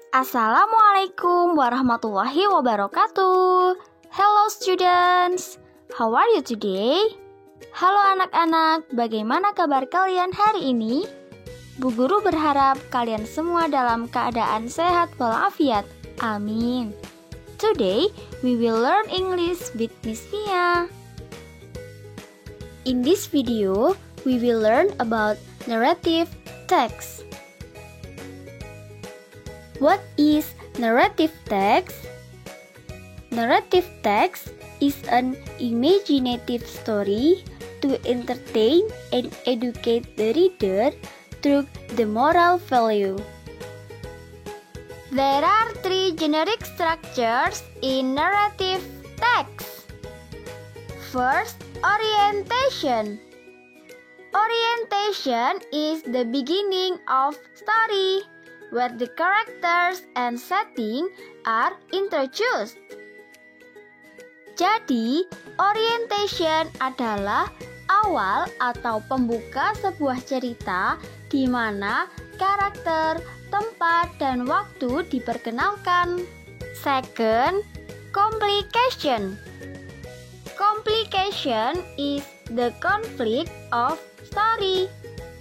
Assalamualaikum warahmatullahi wabarakatuh. Hello students, how are you today? Halo anak-anak, bagaimana kabar kalian hari ini? Bu Guru berharap kalian semua dalam keadaan sehat walafiat. Amin. Today, we will learn English with Miss Mia. In this video, we will learn about narrative text. What is narrative text? Narrative text is an imaginative story to entertain and educate the reader through the moral value. There are three generic structures in narrative text. First, orientation. Orientation is the beginning of story, where the characters and setting are introduced. Jadi, orientation adalah awal atau pembuka sebuah cerita di mana karakter, tempat, dan waktu diperkenalkan. Second, complication. Complication is the conflict of story,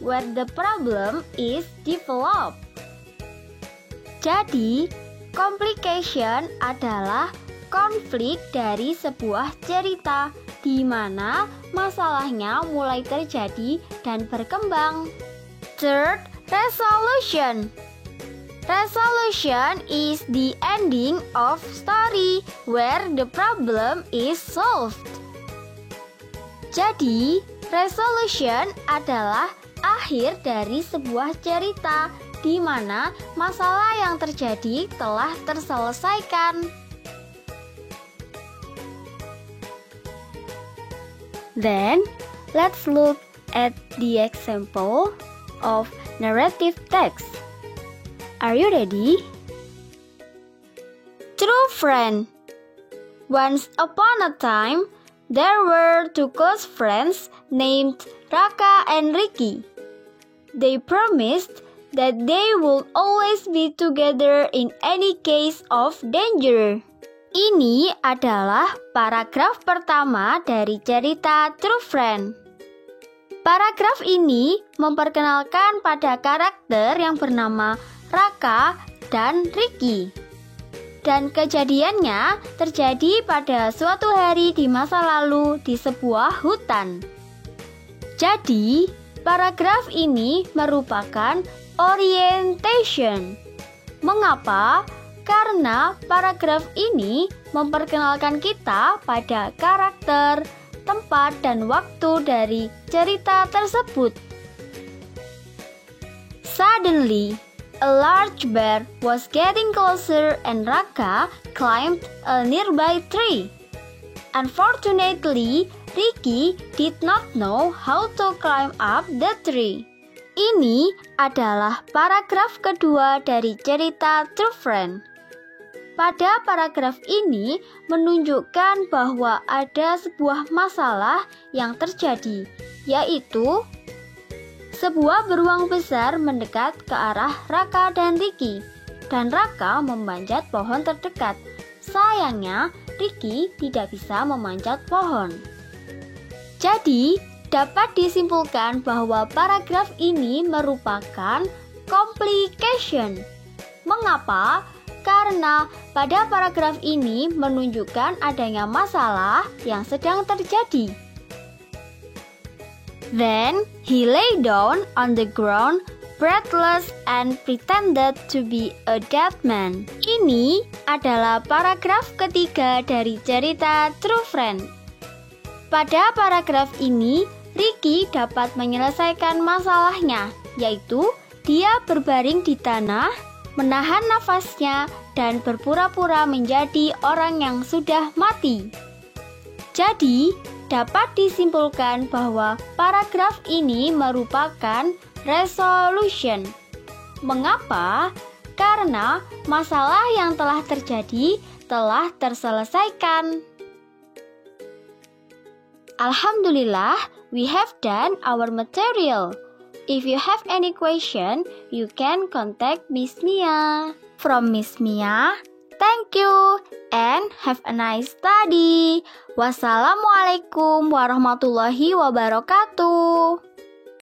where the problem is developed. Jadi, complication adalah konflik dari sebuah cerita di mana masalahnya mulai terjadi dan berkembang. Third, resolution. Resolution is the ending of story where the problem is solved. Jadi, resolution adalah akhir dari sebuah cerita di mana masalah yang terjadi telah terselesaikan. Then, let's look at the example of narrative text. Are you ready? True friend. Once upon a time, there were two close friends named Raka and Ricky. They promised that they would always be together in any case of danger. Ini adalah paragraf pertama dari cerita True Friend. Paragraf ini memperkenalkan pada karakter yang bernama Raka dan Ricky. Dan kejadiannya terjadi pada suatu hari di masa lalu di sebuah hutan. Jadi, paragraf ini merupakan orientation. Mengapa? Karena paragraf ini memperkenalkan kita pada karakter, tempat, dan waktu dari cerita tersebut. Suddenly, a large bear was getting closer and Raka climbed a nearby tree. Unfortunately, Ricky did not know how to climb up the tree. Ini adalah paragraf kedua dari cerita True Friend. Pada paragraf ini menunjukkan bahwa ada sebuah masalah yang terjadi, yaitu sebuah beruang besar mendekat ke arah Raka dan Ricky, dan Raka memanjat pohon terdekat. Sayangnya, Ricky tidak bisa memanjat pohon. Jadi, dapat disimpulkan bahwa paragraf ini merupakan complication. Mengapa? Karena pada paragraf ini menunjukkan adanya masalah yang sedang terjadi. Then, he lay down on the ground, breathless and pretended to be a dead man. Ini adalah paragraf ketiga dari cerita True Friend. Pada paragraf ini, Ricky dapat menyelesaikan masalahnya, yaitu dia berbaring di tanah, menahan nafasnya, dan berpura-pura menjadi orang yang sudah mati. Jadi, dapat disimpulkan bahwa paragraf ini merupakan resolution. Mengapa? Karena masalah yang telah terjadi telah terselesaikan. Alhamdulillah, we have done our material. If you have any question, you can contact Miss Mia. From Miss Mia, thank you and have a nice study. Wassalamualaikum warahmatullahi wabarakatuh.